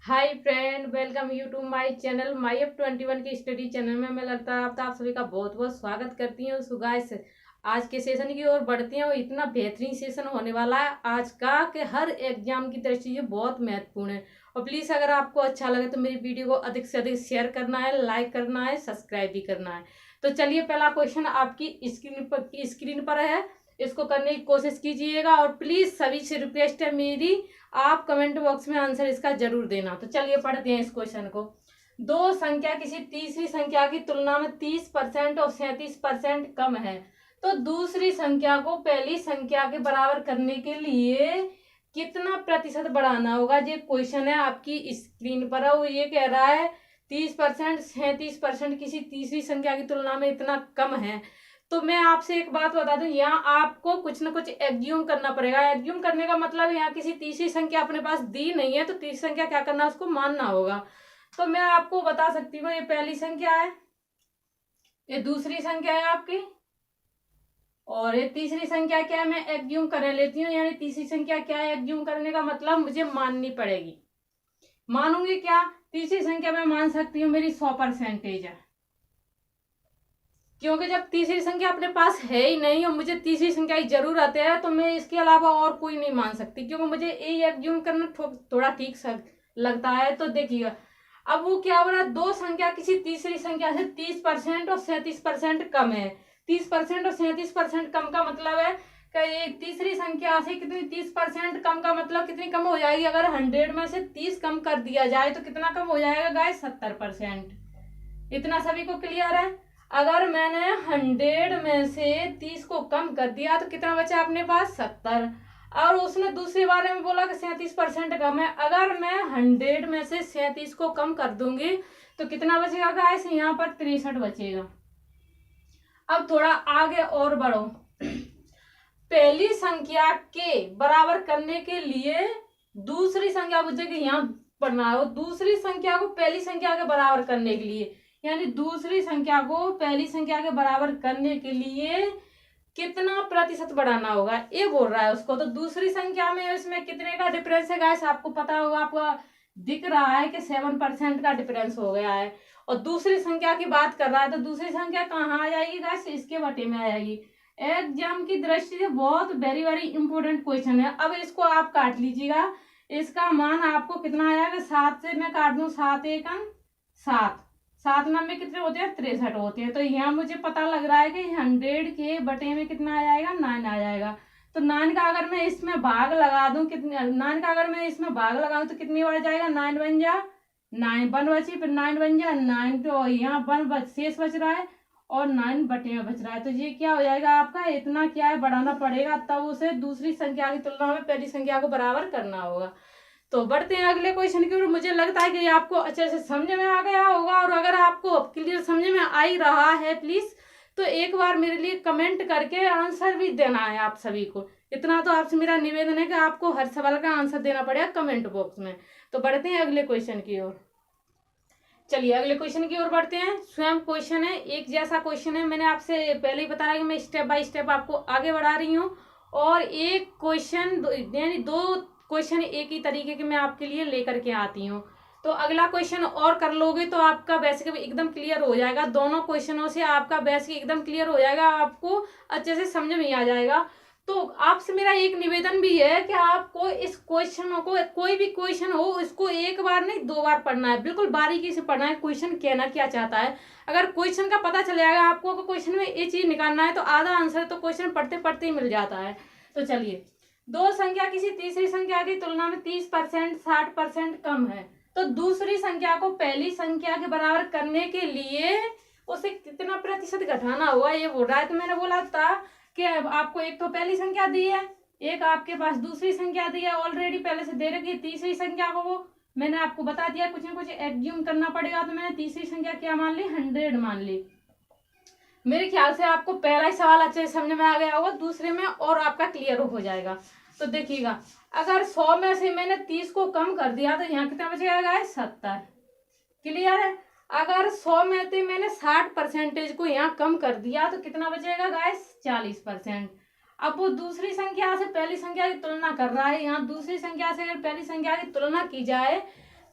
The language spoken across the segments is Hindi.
Hi friend, welcome you to my channel my up 21 की स्टडी चैनल में मैं लता आप सभी का बहुत बहुत स्वागत करती हूँ। सो गाइस, आज के सेशन की ओर बढ़ते हैं और इतना बेहतरीन सेशन होने वाला है आज का कि हर एग्जाम की दृष्टि से बहुत महत्वपूर्ण है। और प्लीज अगर आपको अच्छा लगे तो मेरी वीडियो को अधिक से अधिक शेयर करना है, लाइक करना है, सब्सक्राइब भी करना है। तो चलिए, पहला क्वेश्चन आपकी स्क्रीन पर है, इसको करने की कोशिश कीजिएगा और प्लीज सभी से रिक्वेस्ट है मेरी, आप कमेंट बॉक्स में आंसर इसका जरूर देना। तो चलिए पढ़ते हैं इस क्वेश्चन को। दो संख्या किसी तीसरी संख्या की तुलना में 30% और 37% कम है, तो दूसरी संख्या को पहली संख्या के बराबर करने के लिए कितना प्रतिशत बढ़ाना होगा। ये क्वेश्चन है, आपकी स्क्रीन पर है। वो ये कह रहा है 30%, 37% किसी तीसरी संख्या की तुलना में इतना कम है। तो मैं आपसे एक बात बता दूं, यहाँ आपको कुछ ना कुछ एग्ज्यूम करना पड़ेगा। एग्ज्यूम करने का मतलब यहाँ किसी तीसरी संख्या अपने पास दी नहीं है, तो तीसरी संख्या क्या करना है, उसको मानना होगा। तो मैं आपको बता सकती हूँ, ये पहली संख्या है, ये दूसरी संख्या है आपकी, और ये तीसरी संख्या क्या है, मैं एग्ज्यूम कर लेती हूँ। यानी तीसरी संख्या क्या है, एग्ज्यूम करने का मतलब मुझे माननी पड़ेगी। मानूंगी क्या, तीसरी संख्या मैं मान सकती हूँ मेरी 100% है, क्योंकि जब तीसरी संख्या अपने पास है ही नहीं और मुझे तीसरी संख्या की जरूरत है, तो मैं इसके अलावा और कोई नहीं मान सकती, क्योंकि मुझे ये एज्यूम करना थोड़ा ठीक लगता है। तो देखिएगा, अब वो क्या हो रहा है, दो संख्या किसी तीसरी संख्या से 30% और 37% कम है। 30% और 37% कम का मतलब है कि ये तीसरी संख्या से कितनी 30% कम का मतलब कितनी कम हो जाएगी। अगर 100 में से 30 कम कर दिया जाए तो कितना कम हो जाएगा गाइस, 70%। इतना सभी को क्लियर है। अगर मैंने 100 में से 30 को कम कर दिया तो कितना बचा अपने पास, 70। और उसने दूसरे बारे में बोला कि 37% कम है। अगर मैं 100 में से 37 को कम कर दूंगी तो कितना बचेगा गाइस, यहाँ पर 63 बचेगा। अब थोड़ा आगे और बढ़ो। पहली संख्या के बराबर करने के लिए दूसरी संख्या, मुझे कि यहाँ पढ़ना है, दूसरी संख्या को पहली संख्या के बराबर करने के लिए, यानी दूसरी संख्या को पहली संख्या के बराबर करने के लिए कितना प्रतिशत बढ़ाना होगा, ये बोल रहा है उसको। तो दूसरी संख्या में इसमें कितने का डिफरेंस है गाइस, आपको पता होगा, आपको दिख रहा है कि 7% का डिफरेंस हो गया है। और दूसरी संख्या की बात कर रहा है, तो दूसरी संख्या कहाँ आ जाएगी गाइस, इसके बटे में आ जाएगी। एग्जाम की दृष्टि से बहुत वेरी वेरी इंपोर्टेंट क्वेश्चन है। अब इसको आप काट लीजिएगा, इसका मान आपको कितना आएगा, 7 से मैं काट दूं, 7 एकम 7, 7 नंबे कितने होते हैं, 63 होते हैं। तो यहाँ मुझे पता लग रहा है कि 100 के बटे में कितना आ जाएगा, 9 आ जाएगा। तो 9 का अगर मैं इसमें भाग लगा दूं, कितने 9 का अगर मैं इसमें भाग लगाऊं तो कितनी बढ़ जाएगा, 9 बन जा 9 वन बची, फिर 9 बन जा 9, तो यहाँ 1 शेष बच रहा है और 9 बटे में बच रहा है। तो ये क्या हो जाएगा आपका, इतना क्या है, बढ़ाना पड़ेगा, तब उसे दूसरी संख्या की तुलना में पहली संख्या को बराबर करना होगा। तो बढ़ते हैं अगले क्वेश्चन की ओर। मुझे लगता है कि आपको अच्छे से समझ में आ गया होगा, और अगर आपको क्लियर समझ में आ ही रहा है, प्लीज तो एक बार मेरे लिए कमेंट करके आंसर भी देना है आप सभी को। इतना तो आपसे मेरा निवेदन है कि आपको हर सवाल का आंसर देना पड़ेगा कमेंट बॉक्स में। तो बढ़ते हैं अगले क्वेश्चन की ओर। चलिए अगले क्वेश्चन की ओर बढ़ते हैं। स्वयं क्वेश्चन है, एक जैसा क्वेश्चन है। मैंने आपसे पहले ही बताया कि मैं स्टेप बाय स्टेप आपको आगे बढ़ा रही हूँ, और एक क्वेश्चन यानी दो क्वेश्चन एक ही तरीके के मैं आपके लिए लेकर के आती हूँ। तो अगला क्वेश्चन और कर लोगे तो आपका बेसिक एकदम क्लियर हो जाएगा। दोनों क्वेश्चनों से आपका बेसिक एकदम क्लियर हो जाएगा, आपको अच्छे से समझ में आ जाएगा। तो आपसे मेरा एक निवेदन भी है कि आपको इस क्वेश्चनों को, कोई भी क्वेश्चन हो, इसको एक बार नहीं 2 बार पढ़ना है, बिल्कुल बारीकी से पढ़ना है, क्वेश्चन कहना क्या चाहता है। अगर क्वेश्चन का पता चल जाएगा आपको कि क्वेश्चन में ये चीज निकालना है, तो आधा आंसर तो क्वेश्चन पढ़ते पढ़ते ही मिल जाता है। तो चलिए, दो संख्या किसी तीसरी संख्या की तुलना में 30%, 60% कम है, तो दूसरी संख्या को पहली संख्या के बराबर करने के लिए उसे कितना प्रतिशत घटाना होगा, ये बोल रहा है। तो मैंने बोला था कि आपको एक तो पहली संख्या दी है, एक आपके पास दूसरी संख्या दी है, ऑलरेडी पहले से दे रखी है तीसरी संख्या को, वो मैंने आपको बता दिया, कुछ ना कुछ एज्यूम करना पड़ेगा। तो मैंने तीसरी संख्या क्या मान ली, 100 मान ली। मेरे ख्याल से आपको पहला ही सवाल अच्छे से समझ में आ गया होगा, दूसरे में और आपका क्लियर हो जाएगा। तो देखिएगा, अगर 100 में से मैंने 30 को कम कर दिया तो यहाँ कितना बचेगा गाइस, 70। क्लियर है। अगर 100 में से मैंने 60% को यहाँ कम कर दिया तो कितना बचेगा गाइस, 40%। अब वो दूसरी संख्या से पहली संख्या की तुलना कर रहा है, यहाँ दूसरी संख्या से अगर पहली संख्या की तुलना की जाए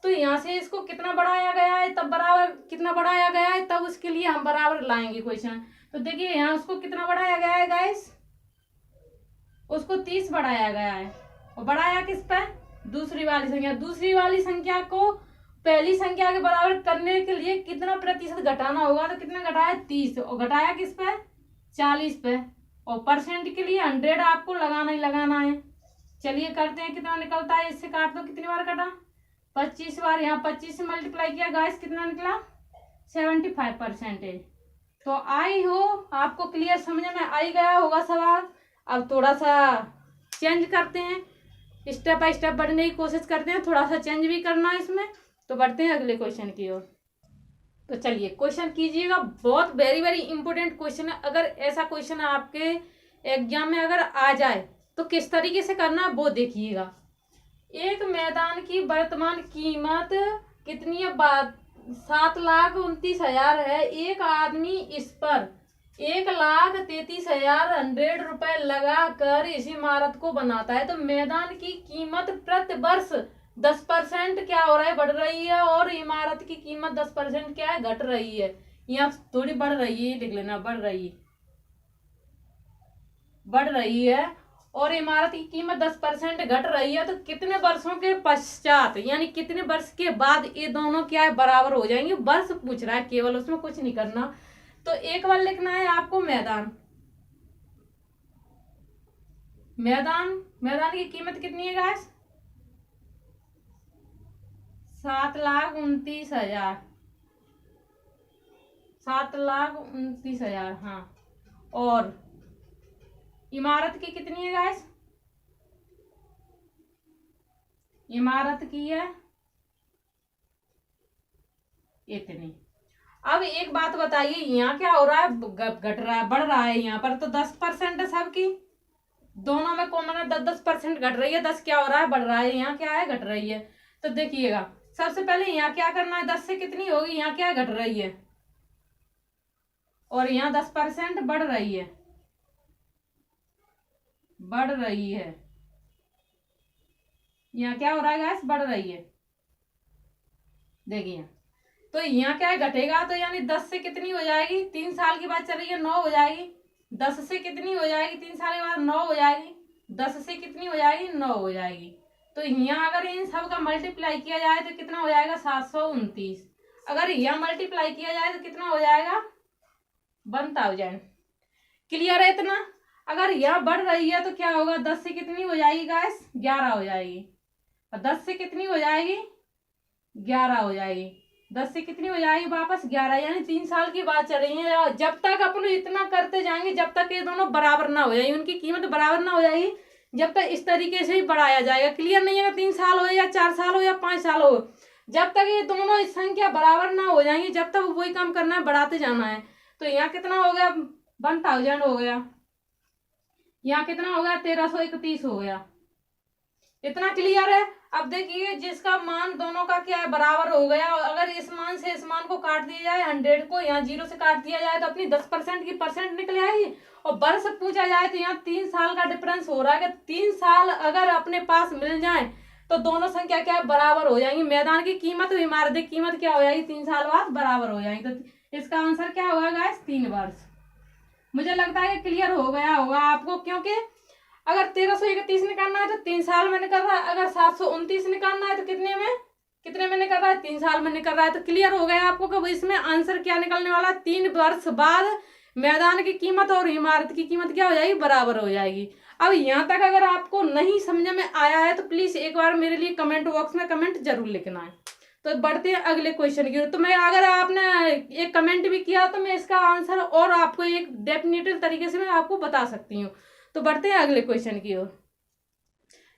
तो यहाँ से इसको कितना बढ़ाया गया है, तब बराबर कितना बढ़ाया गया है, तब उसके लिए हम बराबर लाएंगे क्वेश्चन। तो देखिए यहाँ उसको कितना बढ़ाया गया है गाइस, उसको 30 बढ़ाया गया है। और बढ़ाया किस पे, दूसरी वाली संख्या। दूसरी वाली संख्या को पहली संख्या के बराबर करने के लिए कितना प्रतिशत घटाना होगा, तो कितना घटाया, 30। और घटाया किस पे, 40 पे। और परसेंट के लिए 100 आपको लगाना ही लगाना है। चलिए करते हैं, कितना निकलता है, इससे काट दो, कितनी बार कटा, 25 बार। यहाँ 25 से मल्टीप्लाई किया गाइस, कितना निकला, 75%। तो आई हो आपको क्लियर समझ में आई गया होगा सवाल। अब थोड़ा सा चेंज करते हैं, स्टेप बाय स्टेप बढ़ने की कोशिश करते हैं, थोड़ा सा चेंज भी करना है इसमें। तो बढ़ते हैं अगले क्वेश्चन की ओर। तो चलिए क्वेश्चन कीजिएगा, बहुत वेरी वेरी इंपॉर्टेंट क्वेश्चन है। अगर ऐसा क्वेश्चन आपके एग्जाम में अगर आ जाए तो किस तरीके से करना है वो देखिएगा। एक मैदान की वर्तमान कीमत कितनी है, 7,29,000 है। एक आदमी इस पर 1,33,100 रुपए लगाकर इस इमारत को बनाता है। तो मैदान की कीमत प्रति वर्ष 10% क्या हो रहा है, बढ़ रही है, और इमारत की कीमत 10% क्या है, घट रही है। यहाँ थोड़ी बढ़ रही है, लिख लेना, बढ़ रही है। और इमारत की कीमत 10% घट रही है। तो कितने वर्षों के पश्चात, यानी कितने वर्ष के बाद ये दोनों क्या है, बराबर हो जाएंगे। वर्ष पूछ रहा है केवल, उसमें कुछ नहीं करना। तो एक बार लिखना है आपको मैदान की कीमत कितनी है गाइस, 7,29,000, 7,29,000। हाँ, और इमारत की कितनी है गाइस, इमारत की है इतनी। अब एक बात बताइए, यहाँ क्या हो रहा है, घट रहा है, बढ़ रहा है। यहाँ पर तो 10% है सबकी, दोनों में कॉमन है, 10% घट रही है। 10 क्या हो रहा है, बढ़ रहा है, यहाँ क्या है, घट रही है। तो देखिएगा सबसे पहले यहाँ क्या करना है, 10 से कितनी होगी, यहाँ क्या घट रही है, और यहाँ 10% बढ़ रही है, यहाँ क्या हो रहा है गैस, बढ़ रही है। देखिए तो यहाँ क्या है, घटेगा। तो यानी 10 से कितनी हो जाएगी, 3 साल की बात चल रही है, 9 हो जाएगी। 10 से कितनी हो जाएगी, 3 साल के बाद 9 हो जाएगी। 10 से कितनी हो जाएगी, 9 हो जाएगी। तो यहाँ अगर इन सब का मल्टीप्लाई किया जाए तो कितना हो जाएगा, 729। अगर यहाँ मल्टीप्लाई किया जाए तो कितना हो जाएगा, 1000। क्लियर है इतना। अगर यहाँ बढ़ रही है तो क्या होगा, 10 से कितनी हो जाएगी गाइस, 11 हो जाएगी। और 10 से कितनी हो जाएगी, 11 हो जाएगी। 10 से कितनी हो जाएगी, वापस 11। यानी 3 साल की बात चल रही है। जब तक अपन इतना करते जाएंगे, जब तक ये दोनों बराबर ना हो जाएगी, उनकी कीमत बराबर ना हो जाएगी, जब तक इस तरीके से ही बढ़ाया जाएगा। क्लियर नहीं है, 3 साल हो या 4 साल हो या 5 साल हो, जब तक ये दोनों संख्या बराबर ना हो जाएंगी, जब तक वही काम करना है, बढ़ाते जाना है। तो यहाँ कितना हो गया, 1000 हो गया। यहाँ कितना हो गया, 1331 हो गया। इतना क्लियर है। अब देखिए जिसका मान दोनों का क्या है, बराबर हो गया। अगर इस मान से इस मान को काट दिया जाए, 100 को यहाँ 0 से काट दिया जाए, तो अपनी 10% की परसेंट निकल आएगी। और वर्ष पूछा जाए तो यहाँ 3 साल का डिफरेंस हो रहा है कि 3 साल अगर अपने पास मिल जाए तो दोनों संख्या क्या है, बराबर हो जाएंगी। मैदान की कीमत और इमारत की कीमत क्या हो जाएगी, 3 साल बाद बराबर हो जाएंगी। तो इसका आंसर क्या होगा गाइस, 3 वर्ष। मुझे लगता है कि क्लियर हो गया होगा आपको, क्योंकि अगर 1331 निकालना है तो 3 साल में निकल रहा है, अगर 729 निकालना है तो कितने में निकल रहा है, 3 साल में निकल रहा है। तो क्लियर हो गया आपको कि इसमें आंसर क्या निकलने वाला है, 3 वर्ष बाद मैदान की कीमत और इमारत की कीमत क्या हो जाएगी, बराबर हो जाएगी। अब यहाँ तक अगर आपको नहीं समझ में आया है तो प्लीज एक बार मेरे लिए कमेंट बॉक्स में कमेंट जरूर लिखना है। तो बढ़ते हैं अगले क्वेश्चन की। तो मैं, अगर आपने एक कमेंट भी किया तो मैं इसका आंसर और आपको एक डेफिनेटिव तरीके से मैं आपको बता सकती हूँ। तो बढ़ते हैं अगले क्वेश्चन की ओर।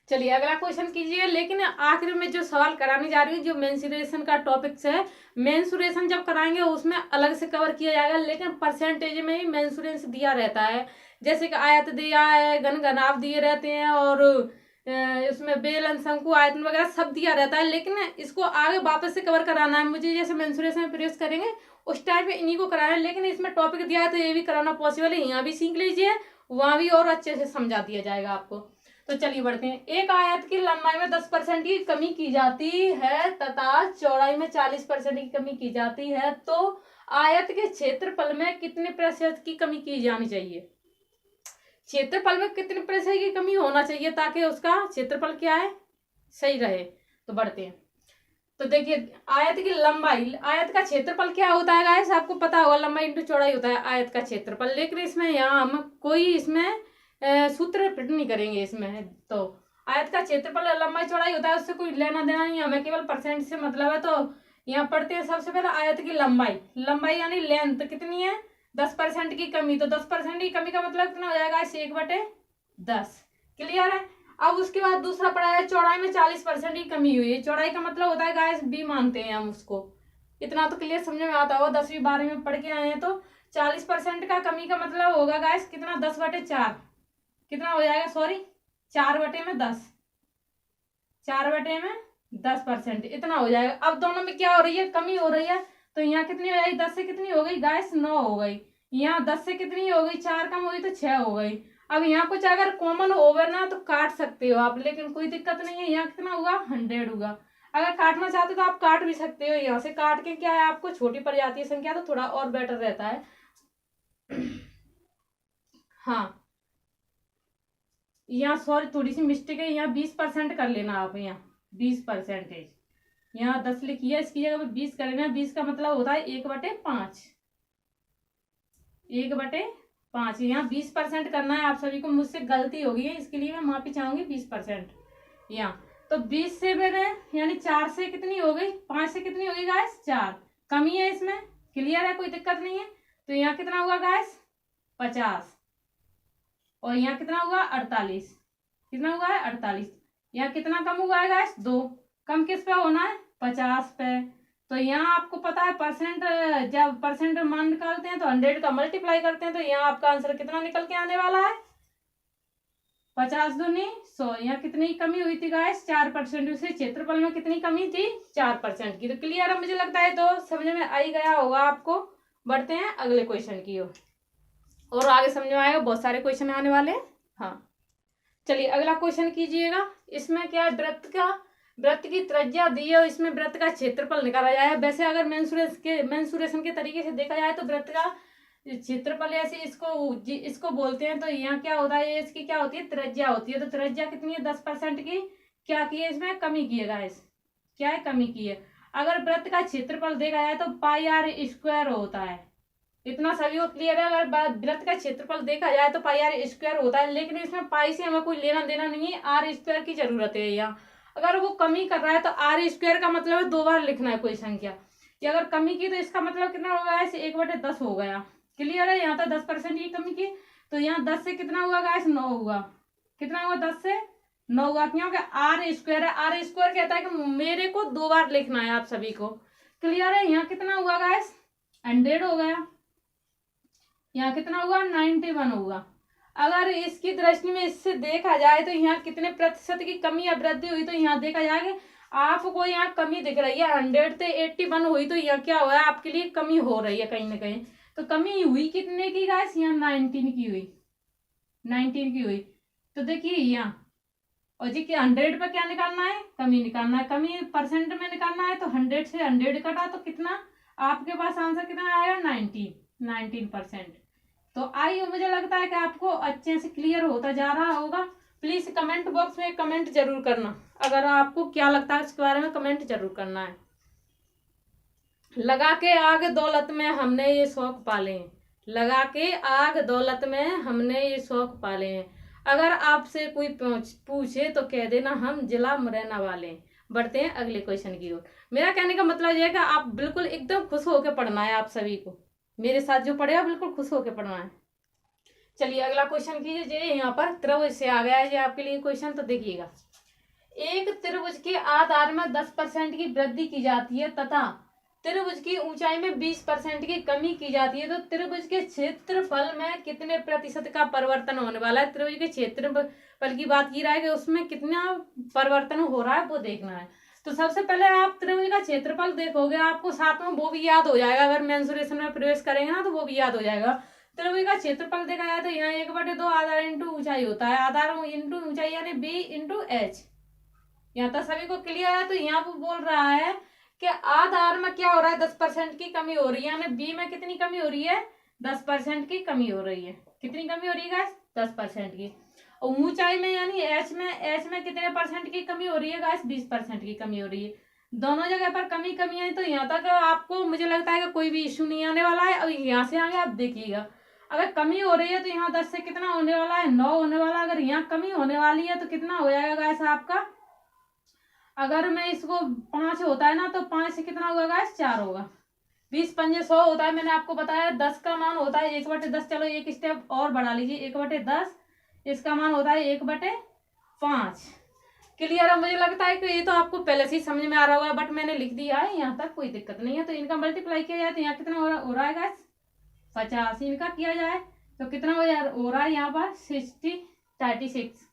चलिए अगला क्वेश्चन कीजिए। लेकिन आखिर में जो सवाल कराने जा रही हूँ, जो मेंसुरेशन का टॉपिक्स है, मेंसुरेशन जब कराएंगे उसमें अलग से कवर किया जाएगा, लेकिन परसेंटेज में ही मेंसुरेंस दिया रहता है। जैसे कि आयत दिया है, घनाभ दिए रहते हैं, और इसमें बेलन, शंकु, आयतन वगैरह सब दिया रहता है। लेकिन इसको आगे वापस से कवर कराना है मुझे, जैसे मेंसुरेशन में प्रवेश करेंगे उस टाइम पे इन्हीं को कराना है। लेकिन इसमें टॉपिक दिया है तो ये भी कराना पॉसिबल है, यहाँ भी सीख लीजिए, वहां भी और अच्छे से समझा दिया जाएगा आपको। तो चलिए बढ़ते हैं। एक आयत की लंबाई में 10% की कमी की जाती है तथा चौड़ाई में 40% की कमी की जाती है, तो आयत के क्षेत्रफल में कितने प्रतिशत की कमी की जानी चाहिए? क्षेत्रफल में कितने प्रतिशत की कमी होना चाहिए ताकि उसका क्षेत्रफल क्या है, सही रहे। तो बढ़ते हैं। तो देखिए, आयत की लंबाई, आयत का क्षेत्रफल क्या होता है गाइस, आपको पता होगा, लंबाई इंटू चौड़ाई होता है आयत का क्षेत्रफल। लेकिन इसमें यहाँ हम कोई इसमें सूत्र फिट नहीं करेंगे इसमें। तो आयत का क्षेत्रफल लंबाई चौड़ाई होता है, उससे कोई लेना देना नहीं, हमें केवल परसेंट से मतलब है। तो यहाँ पढ़ते हैं सबसे पहले आयत की लंबाई, लंबाई यानी लेंथ कितनी है, 10% की कमी। तो 10% की कमी का मतलब कितना हो जाएगा, 1/10। क्लियर है। अब उसके बाद दूसरा पड़ा है चौड़ाई में 40% की कमी हुई है। चौड़ाई का मतलब होता है गाइस बी मानते हैं हम उसको। इतना तो क्लियर समझ में आता होगा, 10वीं 12वीं में पढ़ के आए हैं। तो 40% का कमी का मतलब होगा गाइस कितना, 10/4 कितना हो जाएगा, सॉरी 4/10, 4/10% इतना हो जाएगा। अब दोनों में क्या हो रही है, कमी हो रही है। तो यहाँ कितनी हो जाएगी, 10 से कितनी हो गई गाइस, 9 हो गई। यहाँ 10 से कितनी हो गई, 4 कम हो गई तो 6 हो गई। अब यहाँ कुछ अगर कॉमन होवे ना तो काट सकते हो आप, लेकिन कोई दिक्कत नहीं है। यहाँ कितना हुआ, 100 होगा। अगर काटना चाहते हो तो आप काट भी सकते हो, यहाँ से काट के क्या है, आपको छोटी पड़ जाती है संख्या तो थोड़ा और बेटर रहता है। हाँ, यहाँ सॉरी थोड़ी सी मिस्टेक है, यहाँ 20% कर लेना आप, यहाँ 20%। यहाँ 10 लिखी है, इसकी जगह पे 20 कर लेना। 20 का मतलब होता है 1/5, 1/5। यहाँ 20% करना है आप सभी को, मुझसे गलती हो गई है इसके लिए मैं माफी चाहूंगी। 20% यहाँ, तो 20 से मेरे यानी 4 से कितनी हो गई, 5 से कितनी होगी गाइस, 4 कमी है इसमें। क्लियर है, कोई दिक्कत नहीं है। तो यहाँ कितना हुआ गाइस, 50। और यहाँ कितना हुआ, 48। कितना हुआ है, 48। यहाँ कितना कम हुआ है गाइस, 2। कम किस पे होना है, 50 पे। तो यहाँ आपको पता है परसेंट, जब परसेंट मान निकालते हैं तो 100 का मल्टीप्लाई करते हैं। तो यहाँ आपका आंसर कितना निकल के आने वाला है, 50 दूनी 100। यहाँ कितनी कमी हुई थी गाइस, 4%। उसे क्षेत्रफल में कितनी कमी थी, 4% की। तो क्लियर है, मुझे लगता है तो समझ में आ ही गया होगा आपको। बढ़ते हैं अगले क्वेश्चन की ओर, और आगे समझ में आएगा, बहुत सारे क्वेश्चन आने वाले हैं। हाँ चलिए अगला क्वेश्चन कीजिएगा। इसमें क्या है, वृत्त की त्रिज्या दी है और इसमें वृत्त का क्षेत्रफल निकाला जाए। वैसे अगर मेंसुरेशन के तरीके से देखा जाए तो वृत्त का क्षेत्रफल ऐसे इसको बोलते हैं। तो यहाँ क्या होता है, इसकी क्या होती है, त्रिज्या होती है। तो त्रिज्या कितनी है, 10% की क्या की है, इसमें कमी की है गाइस, क्या है, कमी की है। अगर वृत्त का क्षेत्रफल देखा जाए तो πr² होता है। इतना सभी को क्लियर है। अगर वृत्त का क्षेत्रफल देखा जाए तो πr² होता है, लेकिन इसमें पाई से हमें कोई लेना देना नहीं है, r² की जरूरत है। यहाँ अगर वो कमी कर रहा है तो r² का मतलब है 2 बार लिखना है कोई संख्या। ये अगर कमी की तो इसका मतलब कितना होगा, ऐसे 1/10 हो गया। क्लियर है, यहाँ तो 10% की कमी की। तो यहाँ 10 से कितना हुआ गाइस, 9 हुआ। कितना हुआ, 10 से 9 हुआ। क्योंकि r² है, r² कहता है कि मेरे को 2 बार लिखना है आप सभी को। क्लियर है, यहाँ कितना हुआ गाइस, 100 हो गया। यहाँ कितना हुआ, 91 होगा। अगर इसकी दृष्टि में इससे देखा जाए तो यहाँ कितने प्रतिशत की कमी या वृद्धि हुई, तो यहाँ देखा जाएगा आपको यहाँ कमी दिख रही है, 100 से 81 हुई। तो यहाँ क्या हुआ है, आपके लिए कमी हो रही है कहीं ना कहीं। तो कमी हुई कितने की गाइस, यहाँ 19 की हुई, 19 की हुई। तो देखिए यहाँ, और जी कि 100 पे क्या निकालना है, कमी निकालना है। कमी परसेंट में निकालना है तो 100 से 100 कटा तो कितना आपके पास आंसर कितना आएगा, 19%। तो आइए, मुझे लगता है कि आपको अच्छे से क्लियर होता जा रहा होगा। प्लीज कमेंट बॉक्स में कमेंट जरूर करना, अगर आपको क्या लगता है इसके बारे में कमेंट जरूर करना है। लगा के आग दौलत में हमने ये शौक पाले हैं, लगा के आग दौलत में हमने ये शौक पाले हैं। अगर आपसे कोई पूछे तो कह देना हम जिला मुरैना वाले हैं। बढ़ते हैं अगले क्वेश्चन की ओर। मेरा कहने का मतलब यह है कि आप बिल्कुल एकदम खुश होकर पढ़ना है, आप सभी को मेरे साथ जो पढ़ेगा बिल्कुल खुश होकर पढ़ना है। चलिए अगला क्वेश्चन कीजिए। यहाँ पर त्रिभुज से आ गया है ये आपके लिए क्वेश्चन, तो देखिएगा। एक त्रिभुज के आधार में 10% की वृद्धि की जाती है तथा त्रिभुज की ऊंचाई में 20% की कमी की जाती है, तो त्रिभुज के क्षेत्रफल में कितने प्रतिशत का परिवर्तन होने वाला है। त्रिभुज के क्षेत्रफल की बात की रहा है कि उसमें कितना परिवर्तन हो रहा है वो देखना है। तो सबसे पहले आप त्रिभुज का क्षेत्रफल देखोगे, आपको साथ में वो भी याद हो जाएगा। अगर मेंसुरेशन में प्रवेश करेंगे ना तो वो भी याद हो जाएगा। त्रिभुज का क्षेत्रफल देखा जाए तो यहाँ 1/2 आधार इंटू ऊंचाई होता है, आधार इंटू ऊंचाई यानी बी इंटू एच। यहाँ तक सभी को क्लियर है। तो यहाँ पर बोल रहा है कि आधार में क्या हो रहा है, 10% की कमी हो रही है, यानी बी में कितनी कमी हो रही है, 10% की कमी हो रही है। कितनी कमी हो रही है गाइस, 10% की। और ऊंचाई में यानी एच में कितने परसेंट की कमी हो रही है गाइस, 20% की कमी हो रही है। दोनों जगह पर कमी है। तो यहाँ तक आपको मुझे लगता है कि कोई भी इश्यू नहीं आने वाला है। अब यहाँ से आगे आप देखिएगा, अगर कमी हो रही है तो यहाँ 10 से कितना होने वाला है, 9 होने वाला है। अगर यहाँ कमी होने वाली है तो कितना हो जाएगा गाइस आपका, अगर मैं इसको 5 होता है ना तो 5 से कितना होगा गाइस, 4 होगा। 20 पंजे 100 होता है, मैंने आपको बताया। 10 का मान होता है 1/10। चलो एक स्टेप और बढ़ा लीजिए, 1/10 इसका मान होता है 1/5। क्लियर है। मुझे लगता है कि ये तो आपको पहले से ही समझ में आ रहा होगा, बट मैंने लिख दिया है, यहाँ तक कोई दिक्कत नहीं है। तो इनका मल्टीप्लाई किया जाए तो यहाँ कितना हो रहा है गाइस, 50। इनका किया जाए तो कितना हो रहा है यहाँ पर 36।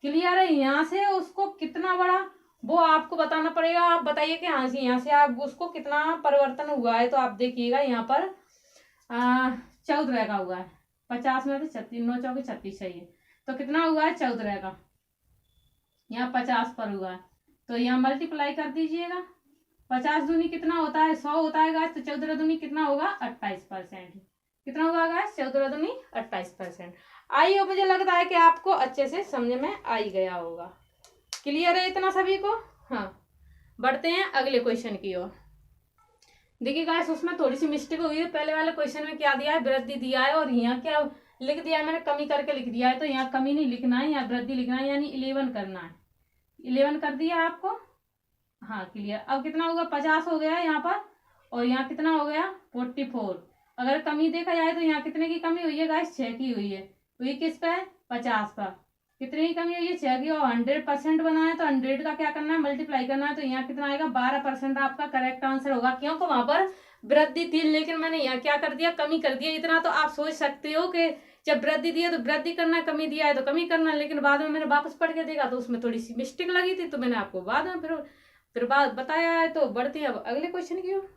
क्लियर है। यहाँ से उसको कितना बड़ा वो आपको बताना पड़ेगा। आप बताइए कि हाँ जी यहाँ से आप उसको कितना परिवर्तन हुआ है। तो आप देखिएगा यहाँ पर 14 का हुआ है, 50 में से 36, 9 चौके 36 चाहिए, तो कितना हुआ है 14 का, यहाँ 50 पर हुआ है। तो यहाँ मल्टीप्लाई कर दीजिएगा। 50 दूनी कितना होता है, 100 होता है गाइस। तो 14 दूनी कितना होगा, 28%। कितना होगा गाइस, 14 दूनी 28%। आइए, मुझे लगता है कि आपको अच्छे से समझ में आ ही गया होगा। क्लियर है इतना सभी को। हाँ, बढ़ते हैं अगले क्वेश्चन की ओर। देखिए गाइस, उसमें थोड़ी सी मिस्टेक हुई है। पहले वाले क्वेश्चन में क्या दिया है, वृद्धि दिया है, और यहाँ क्या लिख दिया है, मैंने कमी करके लिख दिया है। तो यहाँ कमी नहीं लिखना है, यहाँ वृद्धि लिखना है, यानी 11 करना है। 11 कर दिया आपको। हाँ क्लियर। अब कितना होगा, 50 हो गया यहाँ पर, और यहाँ कितना हो गया 44। अगर कमी देखा जाए तो यहाँ कितने की कमी हुई है गाइस, 6 की हुई है। हुई किस पे, 50 पर। कितनी की कमी हुई है, 6 की। और 100% बना है तो 100 का क्या करना है, मल्टीप्लाई करना है। तो यहाँ कितना आएगा, 12% आपका करेक्ट आंसर होगा। क्योंकि वहां पर वृद्धि थी, लेकिन मैंने यहाँ क्या कर दिया, कमी कर दिया। इतना तो आप सोच सकते हो कि जब वृद्धि दी है तो वृद्धि करना, कमी दिया है तो कमी करना। लेकिन बाद में मैंने वापस पढ़ के देखा तो उसमें थोड़ी सी मिस्टेक लगी थी, तो मैंने आपको बाद में फिर बात बताया है। तो बढ़ते हैं अब अगले क्वेश्चन की ओर।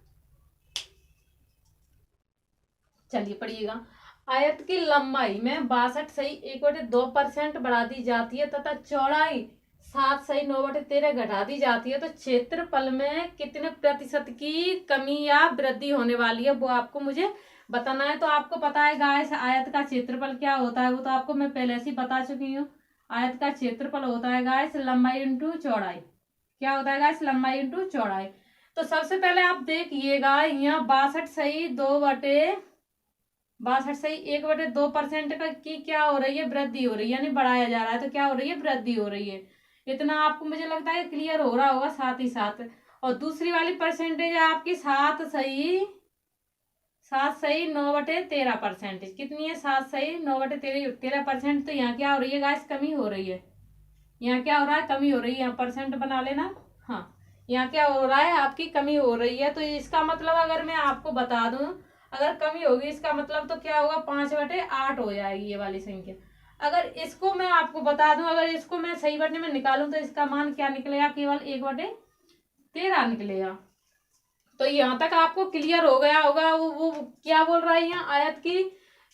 चलिए पढ़िएगा। आयत की लंबाई में 62 सही 1/2% बढ़ा दी जाती है तथा चौड़ाई 7 सही 9/13 घटा दी जाती है, तो क्षेत्रफल में कितने प्रतिशत की कमी या वृद्धि होने वाली है, वो आपको मुझे बताना है। तो आपको पता है गाइस, आयत का क्षेत्रफल क्या होता है, वो तो आपको मैं पहले से ही बता चुकी हूँ। आयत का क्षेत्रफल होता है गाइस लंबाई इंटू चौड़ाई। क्या होता है गाइस, लंबाई इंटू चौड़ाई। तो सबसे पहले आप देखिएगा, यहाँ 62 सही 1/2% का की क्या हो रही है, वृद्धि हो रही है, यानी बढ़ाया जा रहा है। तो क्या हो रही है, वृद्धि हो रही है। इतना आपको मुझे लगता है क्लियर हो रहा होगा। साथ ही साथ और दूसरी वाली परसेंटेज है आपकी 7 सही 9/13%। कितनी है, 7 सही 9/13%। तो यहाँ क्या हो रही है गाइस, कमी हो रही है। यहाँ क्या हो रहा है, कमी हो रही है। यहाँ परसेंट बना लेना। हाँ, यहाँ क्या हो रहा है, आपकी कमी हो रही है। तो इसका मतलब अगर मैं आपको बता दूं, अगर कमी होगी इसका मतलब तो क्या होगा, 5/8 हो जाएगी ये वाली संख्या। अगर इसको मैं आपको बता दूं, अगर इसको मैं सही बटने में निकालूं तो इसका मान क्या निकलेगा, केवल 1/13 निकलेगा। तो यहाँ तक आपको क्लियर हो गया होगा। वो क्या बोल रहा है, यहाँ आयत की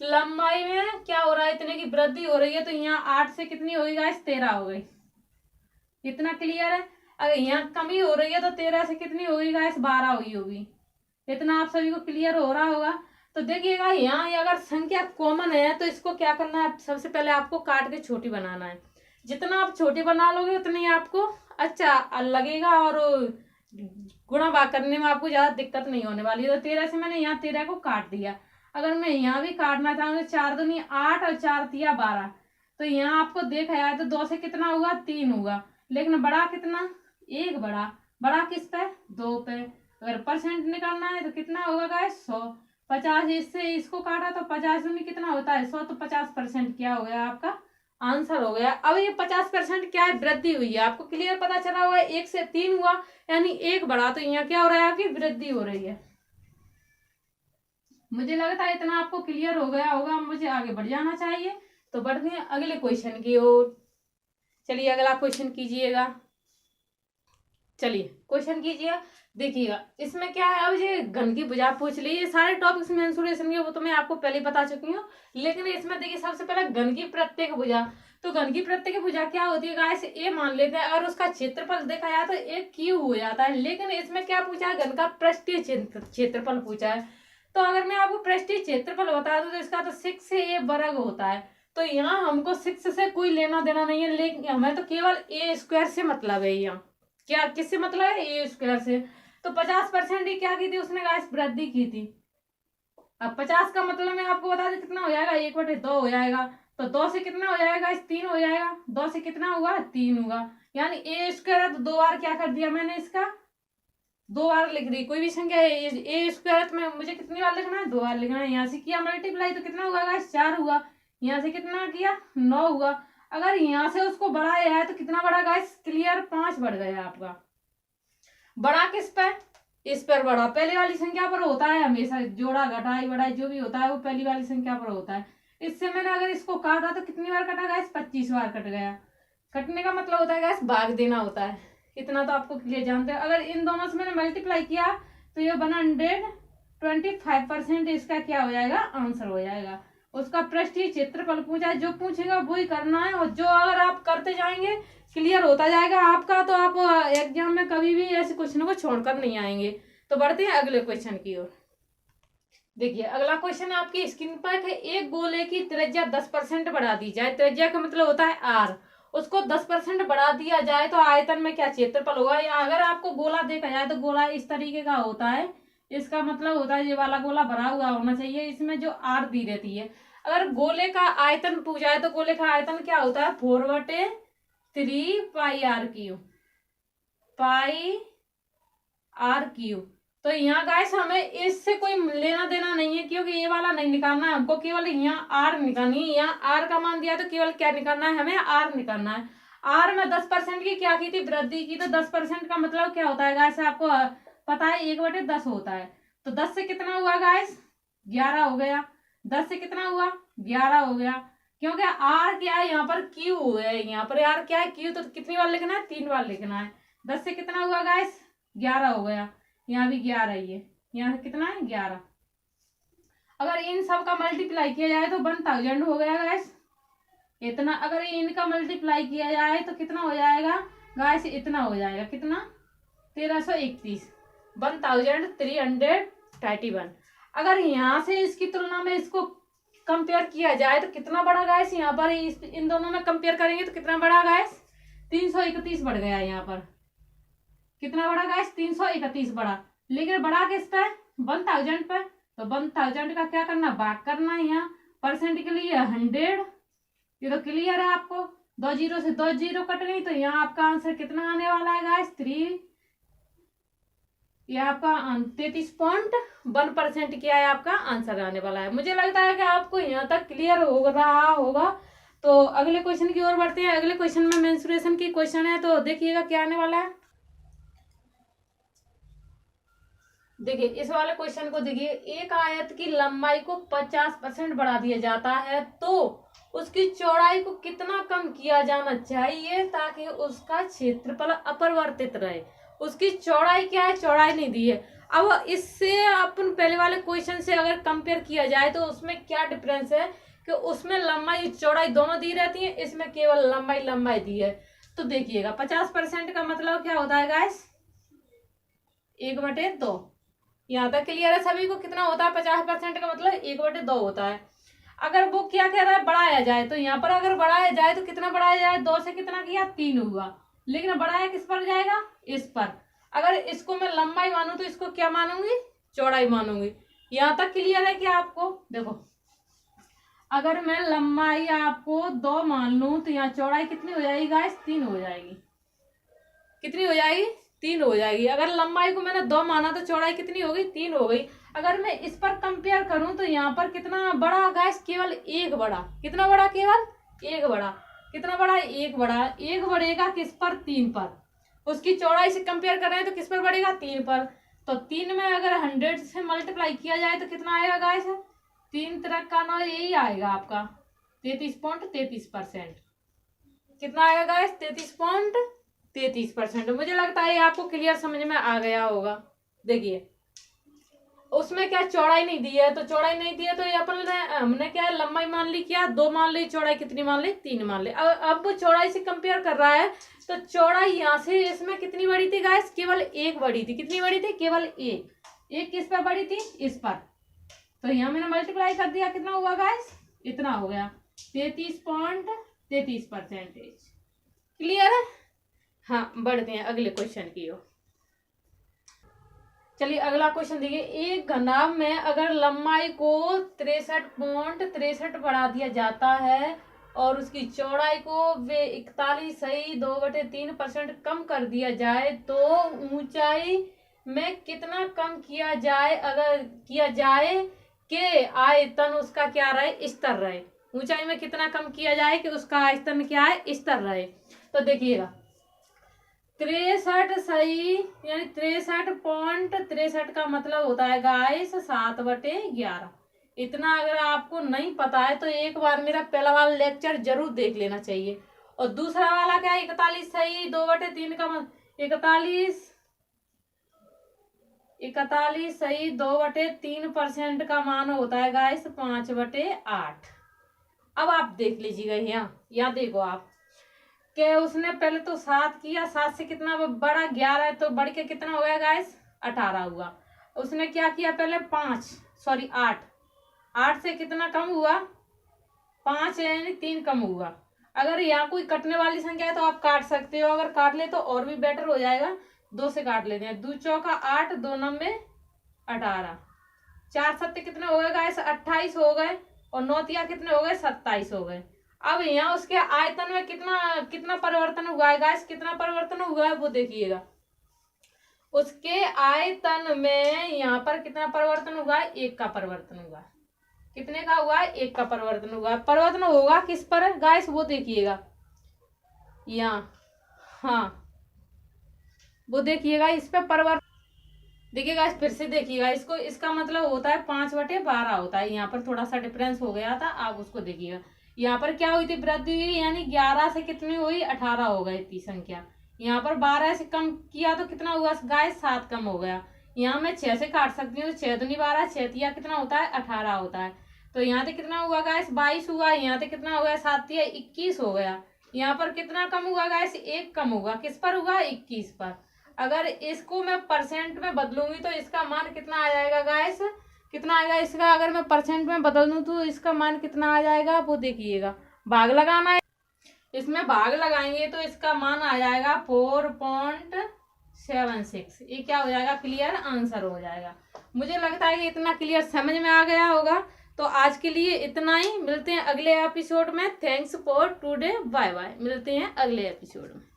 लंबाई में क्या हो रहा है, इतने की वृद्धि हो रही है। तो यहाँ 8 से कितनी होगी गाइस, 13 हो गई। इतना क्लियर है। अगर यहाँ कमी हो रही है तो 13 से कितनी होगी गाइस, 12 हुई होगी। इतना आप सभी को क्लियर हो रहा होगा। तो देखिएगा, यहाँ अगर संख्या कॉमन है तो इसको क्या करना है, सबसे पहले आपको काट के छोटी बनाना है। जितना आप छोटी बना लोगे उतनी आपको अच्छा लगेगा, और गुणा भाग करने में आपको ज्यादा दिक्कत नहीं होने वाली है। तो 13 से मैंने यहाँ 13 को काट दिया। अगर मैं यहाँ भी काटना चाहूँ, 4 दूनी 8 और 4 तिया 12। तो यहाँ आपको देखा जाए तो 2 से कितना होगा, 3 होगा। लेकिन बड़ा कितना, 1 बड़ा किस पे, 2 पे। अगर परसेंट निकालना है तो कितना होगा गाइस, 100। 50 इससे इसको काटा तो 50 में कितना होता है, 100। तो 50% क्या हो गया, आपका आंसर हो गया। अब ये 50% क्या है, वृद्धि हुई है। आपको क्लियर पता चला हुआ है, 1 से 3 हुआ यानी 1 बढ़ा। तो यहाँ क्या हो रहा है, आपकी वृद्धि हो रही है। मुझे लगता है इतना आपको क्लियर हो गया होगा। मुझे आगे बढ़ जाना चाहिए। तो बढ़ते हैं अगले क्वेश्चन की ओर। चलिए अगला क्वेश्चन कीजिएगा। चलिए क्वेश्चन कीजिए। देखिएगा इसमें क्या है, अब ये घन की भुजा पूछ ली, ये सारे टॉपिक्स मेंसुरेशन के वो तो मैं आपको पहले ही बता चुकी हूँ। लेकिन इसमें देखिए सबसे पहले घन की प्रत्येक भुजा, तो घन की प्रत्येक भुजा क्या होती है गाइस, ए मान लेते हैं। अगर उसका क्षेत्रफल देखा जाए तो एक क्यू हो जाता है। लेकिन इसमें क्या पूछा है, घन का पृष्ठीय क्षेत्रफल पूछा है। तो अगर मैं आपको पृष्ठीय क्षेत्रफल बता दूं तो इसका तो 6 वर्ग होता है। तो यहाँ हमको 6 से कोई लेना देना नहीं है, लेकिन हमें तो केवल ए स्क्वायर से मतलब है। यहाँ क्या किससे मतलब है, ए स्क्वायर से। तो 50% ही क्या की थी उसने गाइस, वृद्धि की थी। अब 50 का मतलब मैं आपको बता दें कितना हो जाएगा, 1/2 हो जाएगा। तो 2 से कितना हो जाएगा, इस 3 हो जाएगा। 2 से कितना हुआ, 3 हुआ। यानी ए स्क्वायर है तो 2 बार क्या कर दिया मैंने, इसका 2 बार लिख दी। कोई भी संख्या ए स्क्वायर में मुझे कितनी बार लिखना है, 2 बार लिखना है। यहाँ से किया मल्टीप्लाई तो कितना हुआ गाइस, 4 हुआ। यहाँ से कितना किया, 9 हुआ। अगर यहाँ से उसको बढ़ाया है तो कितना बढ़ा गाइस, क्लियर 5 बढ़ गया आपका। बढ़ा किस पे, इस पर बढ़ा। पहले वाली संख्या पर होता है हमेशा, जोड़ा घटाई बढ़ाई जो भी होता है वो पहली वाली संख्या पर होता है। इससे मैंने अगर इसको काटा तो कितनी बार कटा गाइस, 25 बार कट गया। कटने का मतलब होता है गाइस भाग देना होता है। इतना तो आपको क्लियर जानते हैं। अगर इन दोनों से मैंने मल्टीप्लाई किया तो ये 125% इसका क्या हो जाएगा, आंसर हो जाएगा। उसका पृष्ठीय क्षेत्रफल पूछा, जो पूछेगा वही करना है। और जो अगर आप करते जाएंगे क्लियर होता जाएगा आपका, तो आप एग्जाम में कभी भी ऐसे क्वेश्चन को छोड़कर नहीं आएंगे। तो बढ़ते हैं अगले क्वेश्चन की ओर। देखिए अगला क्वेश्चन आपकी स्क्रीन पर है, एक गोले की त्रिज्या 10% बढ़ा दी जाए। त्रिज्या का मतलब होता है आर, उसको 10% बढ़ा दिया जाए तो आयतन में क्या क्षेत्रफल होगा। या अगर आपको गोला देखा जाए तो गोला इस तरीके का होता है। इसका मतलब होता है ये वाला गोला भरा हुआ होना चाहिए, इसमें जो आर दी रहती है। अगर गोले का आयतन पूछा है तो गोले का आयतन क्या होता है, 4/3 pi r cube, pi r cube. तो यहाँ गाइस हमें इससे कोई लेना देना नहीं है, क्योंकि ये वाला नहीं निकालना है हमको, केवल यहाँ आर निकालनी है। यहाँ आर का मान दिया तो केवल क्या निकालना है, हमें आर निकालना है। आर में 10% की क्या की थी, वृद्धि की। तो 10% का मतलब क्या होता है गाइस, आपको पता है 1/10 होता है। तो 10 से कितना हुआ गाइस, 11 हो गया। 10 से कितना हुआ, 11 हो गया। क्योंकि आर क्या है, यहाँ पर क्यू है, यहाँ पर आर क्या है, क्यू। तो कितनी बार लिखना है, 3 बार लिखना है। 10 से कितना हुआ गाइस, 11 हो गया। यहाँ भी 11 ही है, यहाँ से कितना है, 11। अगर इन सब का मल्टीप्लाई किया जाए तो 1000 हो गया गैस, इतना। अगर इनका मल्टीप्लाई किया जाए तो कितना हो जाएगा गैस, इतना हो जाएगा, कितना, 1331, 1331। अगर यहाँ से इसकी तुलना में इसको कंपेयर किया जाए तो कितना बढ़ा गैस, यहाँ पर इन दोनों में कंपेयर करेंगे तो कितना बढ़ा गैस, 331 बढ़ गया। यहाँ पर कितना बढ़ा गैस, 331 बढ़ा। लेकिन बढ़ा किस पे, 1000 पे। तो 1000 का क्या करना, भाग करना है। यहाँ परसेंट के लिए 100, ये तो क्लियर है आपको। 2 जीरो से 2 जीरो कट गई, तो यहाँ आपका आंसर कितना आने वाला है गाइस, 3। ये आपका 33.1% क्या है आपका आंसर आने वाला है। मुझे लगता है कि आपको यहाँ तक क्लियर हो रहा होगा। तो अगले क्वेश्चन की ओर बढ़ते हैं। अगले क्वेश्चन में मेंसुरेशन की क्वेश्चन है, तो देखिएगा क्या आने वाला है। देखिए इस वाले क्वेश्चन को देखिए, एक आयत की लंबाई को 50% बढ़ा दिया जाता है तो उसकी चौड़ाई को कितना कम किया जाना चाहिए ताकि उसका क्षेत्रफल अपरिवर्तित रहे। उसकी चौड़ाई क्या है, चौड़ाई नहीं दी है। अब इससे अपन पहले वाले क्वेश्चन से अगर कंपेयर किया जाए तो उसमें क्या डिफरेंस है कि उसमें लंबाई चौड़ाई दोनों दी रहती है, इसमें केवल लंबाई दी है। तो देखिएगा 50% का मतलब क्या होता है गाइस, 1/2। यहाँ तक क्लियर है सभी को, कितना होता है 50% का मतलब 1/2 होता है। अगर वो क्या कह रहा है, बढ़ाया जाए, तो यहाँ पर अगर बढ़ाया जाए तो कितना बढ़ाया जाए, 2 से कितना किया, 3 हुआ। लेकिन बढ़ाया किस पर जाएगा, इस पर। अगर इसको मैं लंबाई मानूं तो इसको क्या मानूंगी, चौड़ाई मानूंगी। यहाँ तक क्लियर है क्या आपको। देखो अगर मैं लंबाई आपको 2 मान लूं तो यहाँ चौड़ाई कितनी हो जाएगी गाइस, 3 हो जाएगी। कितनी हो जाएगी, 3 हो जाएगी। अगर लंबाई को मैंने 2 माना तो चौड़ाई कितनी हो गई, 3 हो गई। अगर मैं इस पर कंपेयर करूं तो यहाँ पर कितना बड़ा गैस, केवल 1 बड़ा। कितना बड़ा, केवल 1 बड़ा। कितना बड़ा, 1 बड़ा। 1 बढ़ेगा किस पर, 3 पर। उसकी चौड़ाई से कंपेयर कर रहे हैं तो किस पर बढ़ेगा, 3 पर। तो 3 में अगर 100 से मल्टीप्लाई किया जाए तो कितना आएगा गैस, 3 3 का 9, यही आएगा आपका 33.33%। कितना आएगा गैस, 33.33%। 33%। मुझे लगता है ये आपको क्लियर समझ में आ गया होगा। देखिए उसमें क्या चौड़ाई नहीं दी है, तो चौड़ाई नहीं दी है तो ये हमने क्या लंबाई मान ली, क्या 2 मान ली, चौड़ाई कितनी मान ली, 3 मान ली। अब वो चौड़ाई से कंपेयर कर रहा है, तो चौड़ाई यहाँ से इसमें कितनी बड़ी थी गाइस, केवल 1 बड़ी थी। कितनी बड़ी थी, केवल 1 किस पर बड़ी थी, इस पर। तो यहाँ मैंने मल्टीप्लाई कर दिया, कितना हुआ गाइस, इतना हो गया 33.33%। क्लियर है। हाँ बढ़ते हैं अगले क्वेश्चन की ओर। चलिए अगला क्वेश्चन देखिए, एक घनाभ में अगर लंबाई को 63.63 बढ़ा दिया जाता है और उसकी चौड़ाई को वे 41.2/3% कम कर दिया जाए तो ऊंचाई में कितना कम किया जाए, अगर किया जाए कि आयतन उसका क्या रहे, स्तर रहे। ऊंचाई में कितना कम किया जाए कि उसका आयतन क्या है, स्तर रहे। तो देखिएगा 63 सही, यानी 63.63 का मतलब होता है गाइस 7/11। इतना अगर आपको नहीं पता है तो एक बार मेरा पहला वाला लेक्चर जरूर देख लेना चाहिए। और दूसरा वाला क्या है, 41 सही 2/3 का 41 सही 2/3% का मान होता है गाइस 5/8। अब आप देख लीजिएगा यहाँ देखो आप कि उसने पहले तो 7 किया, 7 से कितना बड़ा 11 है तो बढ़ के कितना हो गया गाइस 18 हुआ। उसने क्या किया पहले 8 से कितना कम हुआ, 5 यानी 3 कम हुआ। अगर यहाँ कोई कटने वाली संख्या है तो आप काट सकते हो, अगर काट ले तो और भी बेटर हो जाएगा। 2 से काट लेते हैं, 2 चौका 8, 2 नंबे 18, 4 सत्ते कितने हो गए गाइस 28 हो गए, और 9 तिया कितने हो गए 27 हो गए। अब यहाँ उसके आयतन में कितना परिवर्तन हुआ है गाइस, कितना परिवर्तन हुआ है वो देखिएगा। उसके आयतन में यहाँ पर कितना परिवर्तन हुआ है, 1 का परिवर्तन हुआ है। कितने का हुआ है, 1 का परिवर्तन हुआ है। परिवर्तन होगा किस पर गाइस वो देखिएगा यहाँ, हाँ वो देखिएगा इस पे परिवर्तन। देखिएगा फिर से देखिएगा इसको, इसका मतलब होता है 5/12 होता है। यहाँ पर थोड़ा सा डिफरेंस हो गया था, आप उसको देखिएगा। यहाँ पर क्या हुई थी, वृद्धि हुई, यानी 11 से कितनी हुई 18 हो गई थी संख्या। यहाँ पर 12 से कम किया तो कितना हुआ गाइस 7 कम हो गया। यहाँ मैं 6 से काट सकती हूँ, 6 दूनी 12, 6 तिया कितना होता है 18 होता है। तो यहाँ से कितना हुआ गाइस 22 हुआ, यहाँ से कितना हो गया 7 तिया 21 हो गया। यहाँ पर कितना कम हुआ गाइस 1 कम हुआ, किस पर हुआ 21 पर। अगर इसको मैं परसेंट में बदलूंगी तो इसका मान कितना आ जाएगा गाइस, कितना आएगा इसका, अगर मैं परसेंट में बदल दूं तो इसका मान कितना आ जाएगा वो देखिएगा। भाग लगाना है, इसमें भाग लगाएंगे तो इसका मान आ जाएगा 4.76। ये क्या हो जाएगा, क्लियर आंसर हो जाएगा। मुझे लगता है कि इतना क्लियर समझ में आ गया होगा। तो आज के लिए इतना ही, मिलते हैं अगले एपिसोड में। Thanks for today, bye bye, मिलते हैं अगले एपिसोड में।